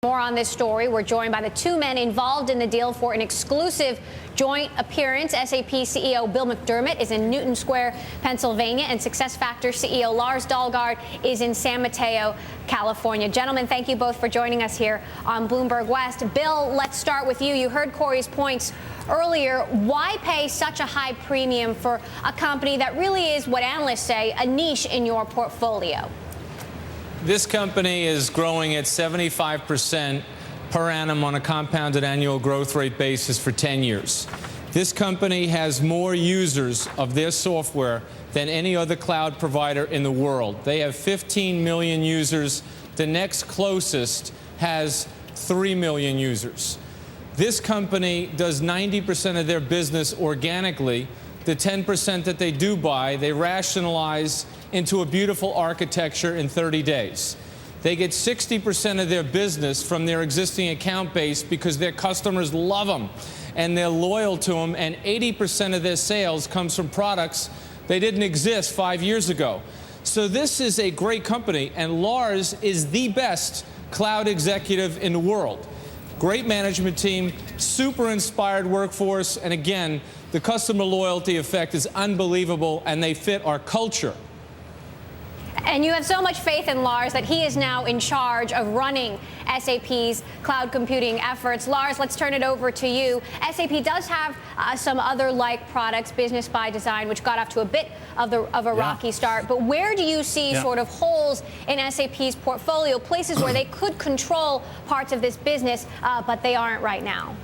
More on this story. We're joined by the two men involved in the deal for an exclusive joint appearance. SAP CEO Bill McDermott is in Newton Square, Pennsylvania, and SuccessFactors CEO Lars Dalgaard is in San Mateo, California. Gentlemen, thank you both for joining us here on Bloomberg West. Bill, let's start with you. You heard Cory's points earlier. Why pay such a high premium for a company that really is, what analysts say, a niche in your portfolio? This company is growing at 75% per annum on a compounded annual growth rate basis for 10 years. This company has more users of their software than any other cloud provider in the world. They have 15 million users. The next closest has 3 million users. This company does 90% of their business organically. The 10% that they do buy, they rationalize into a beautiful architecture in 30 days. They get 60% of their business from their existing account base because their customers love them and they're loyal to them, and 80% of their sales comes from products they didn't exist 5 years ago. So this is a great company, and Lars is the best cloud executive in the world. Great management team, super inspired workforce, and again, the customer loyalty effect is unbelievable, and they fit our culture. And you have so much faith in Lars that he is now in charge of running SAP's cloud computing efforts. Lars, let's turn it over to you. SAP does have some other like products, Business by Design, which got off to a bit of a rocky start. But where do you see sort of holes in SAP's portfolio, places where they could control parts of this business, but they aren't right now?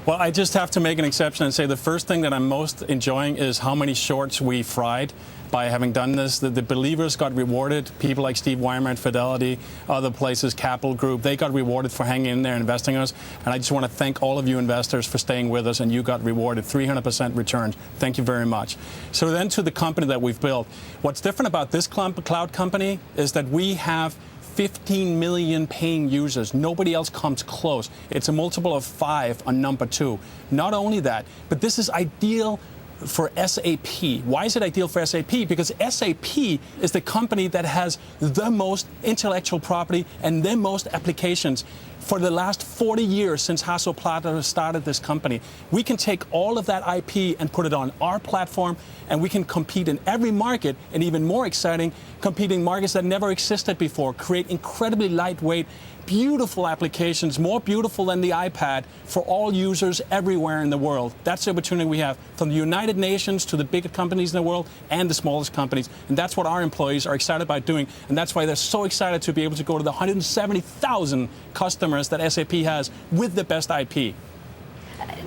Well, I just have to make an exception and say the first thing that I'm most enjoying is how many shorts we fried by having done this. The believers got rewarded. People like Steve Weimer at Fidelity, other places, Capital Group, they got rewarded for hanging in there and investing in us. And I just want to thank all of you investors for staying with us, and you got rewarded 300% returns. Thank you very much. So then to the company that we've built. What's different about this cloud company is that we have 15 million paying users. Nobody else comes close. It's a multiple of 5 on number 2. Not only that, but this is ideal for SAP. Why is it ideal for SAP? Because SAP is the company that has the most intellectual property and the most applications for the last 40 years since Hasso Plattner started this company. We can take all of that IP and put it on our platform, and we can compete in every market, and even more exciting, compete in markets that never existed before, create incredibly lightweight, beautiful applications, more beautiful than the iPad, for all users everywhere in the world. That's the opportunity we have, from the United Nations to the biggest companies in the world and the smallest companies. And that's what our employees are excited about doing. And that's why they're so excited to be able to go to the 170,000 customers that SAP has with the best IP.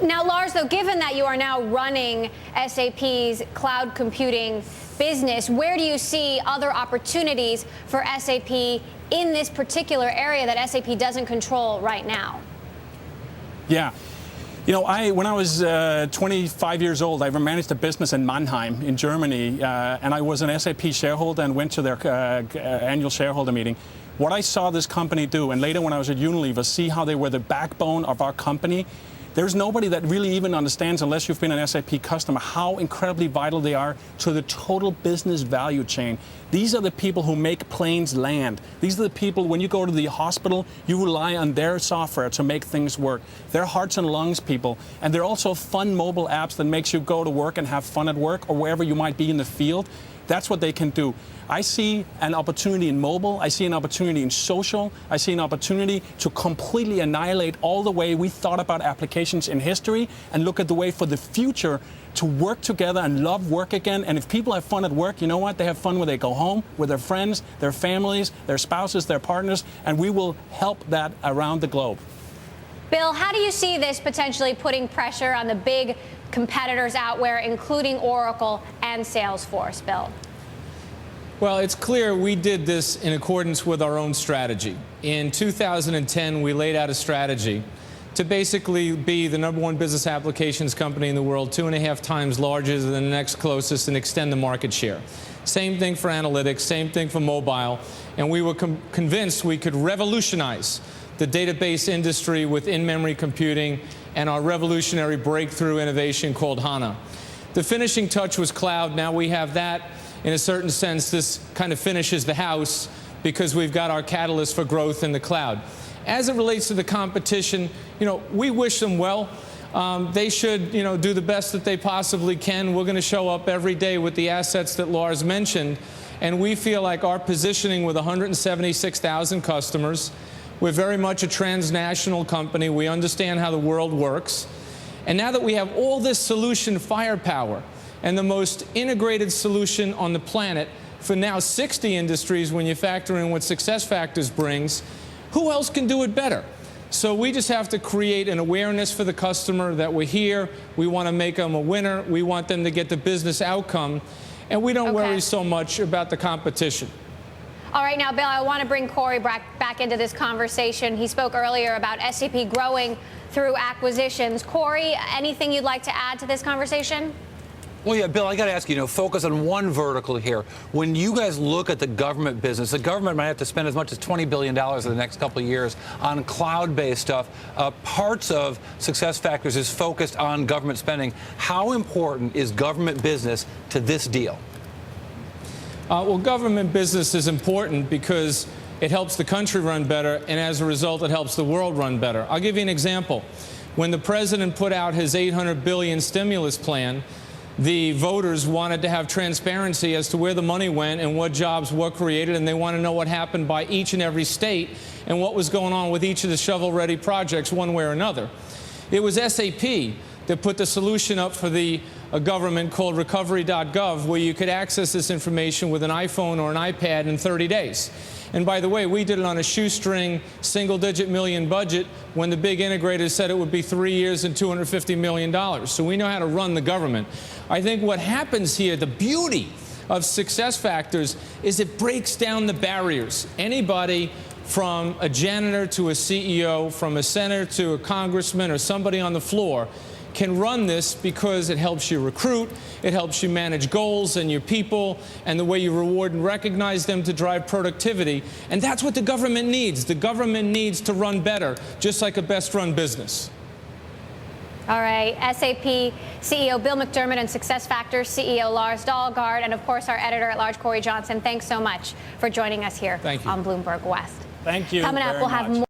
Now, Lars, though, given that you are now running SAP's cloud computing business, where do you see other opportunities for SAP in this particular area that SAP doesn't control right now? Yeah. You know, when I was 25 years old, I managed a business in Mannheim in Germany, and I was an SAP shareholder and went to their annual shareholder meeting. What I saw this company do, and later when I was at Unilever, see how they were the backbone of our company. There's nobody that really even understands, unless you've been an SAP customer, how incredibly vital they are to the total business value chain. These are the people who make planes land. These are the people, when you go to the hospital, you rely on their software to make things work. They're hearts and lungs people. And they're also fun mobile apps that makes you go to work and have fun at work or wherever you might be in the field. That's what they can do. I see an opportunity in mobile. I see an opportunity in social. I see an opportunity to completely annihilate all the way we thought about applications in history and look at the way for the future to work together and love work again. And if people have fun at work, you know what? They have fun when they go home with their friends, their families, their spouses, their partners, and we will help that around the globe. Bill, how do you see this potentially putting pressure on the big competitors out there, including Oracle and Salesforce, Bill? Well, it's clear we did this in accordance with our own strategy. In 2010, we laid out a strategy to basically be the #1 business applications company in the world, 2.5 times larger than the next closest, and extend the market share. Same thing for analytics, same thing for mobile, and we were convinced we could revolutionize the database industry with in-memory computing and our revolutionary breakthrough innovation called HANA. The finishing touch was cloud. Now we have that. In a certain sense, this kind of finishes the house because we've got our catalyst for growth in the cloud. As it relates to the competition, we wish them well. They should, do the best that they possibly can. We're going to show up every day with the assets that Lars mentioned, and we feel like our positioning with 176,000 customers, we're very much a transnational company. We understand how the world works. And now that we have all this solution firepower and the most integrated solution on the planet for now 60 industries when you factor in what SuccessFactors brings, who else can do it better? So we just have to create an awareness for the customer that we're here. We want to make them a winner. We want them to get the business outcome. And we don't worry so much about the competition. All right, now, Bill, I want to bring Cory back into this conversation. He spoke earlier about SAP growing through acquisitions. Cory, anything you'd like to add to this conversation? Well, yeah, Bill, I got to ask you, focus on one vertical here. When you guys look at the government business, the government might have to spend as much as $20 billion in the next couple of years on cloud-based stuff. Parts of SuccessFactors is focused on government spending. How important is government business to this deal? Well, government business is important because it helps the country run better, and as a result, it helps the world run better. I'll give you an example. When the president put out his $800 billion stimulus plan, the voters wanted to have transparency as to where the money went and what jobs were created, and they want to know what happened by each and every state and what was going on with each of the shovel-ready projects one way or another. It was SAP that put the solution up for the government called recovery.gov, where you could access this information with an iPhone or an iPad in 30 days. And by the way, we did it on a shoestring, single-digit million budget when the big integrators said it would be 3 years and $250 million. So we know how to run the government. I think what happens here, the beauty of SuccessFactors, is it breaks down the barriers. Anybody from a janitor to a CEO, from a senator to a congressman or somebody on the floor can run this because it helps you recruit, it helps you manage goals and your people, and the way you reward and recognize them to drive productivity. And that's what the government needs. The government needs to run better, just like a best-run business. All right, SAP CEO Bill McDermott and SuccessFactors CEO Lars Dalgaard, and of course our editor-at-large Cory Johnson, thanks so much for joining us here on Bloomberg West. Thank you. Coming up, we'll have more.